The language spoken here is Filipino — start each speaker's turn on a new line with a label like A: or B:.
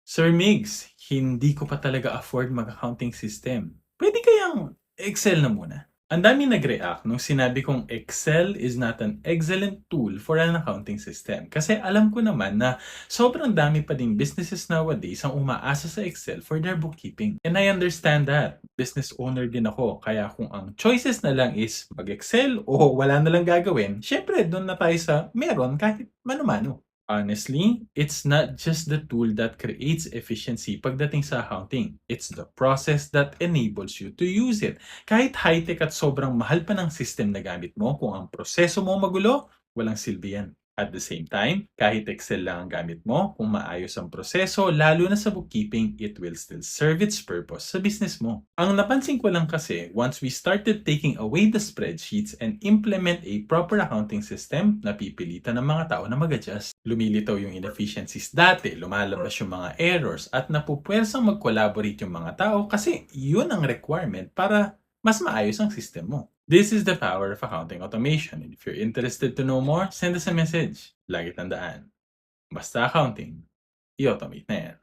A: Sir Migs, hindi ko pa talaga afford mag-accounting system. Pwede kayang Excel na muna? Ang dami nag-react nung sinabi kong Excel is not an excellent tool for an accounting system. Kasi alam ko naman na sobrang dami pa ding businesses nowadays ang umaasa sa Excel for their bookkeeping. And I understand that. Business owner din ako. Kaya kung ang choices na lang is mag-Excel o wala na lang gagawin, syempre doon na tayo sa meron kahit mano-mano. Honestly, it's not just the tool that creates efficiency pagdating sa accounting. It's the process that enables you to use it. Kahit high-tech at sobrang mahal pa ng system na gamit mo, kung ang proseso mo magulo, walang silbi yan. At the same time, kahit Excel lang ang gamit mo, kung maayos ang proseso, lalo na sa bookkeeping, it will still serve its purpose sa business mo. Ang napansin ko lang kasi, once we started taking away the spreadsheets and implement a proper accounting system, napipilitan ng mga tao na mag-adjust. Lumilitaw yung inefficiencies dati, lumalabas yung mga errors, at napupwersang mag-collaborate yung mga tao kasi yun ang requirement para mas maayos ang system mo. This is the power of accounting automation. And if you're interested to know more, send us a message. Lagi tandaan, basta accounting, i-automate na yan.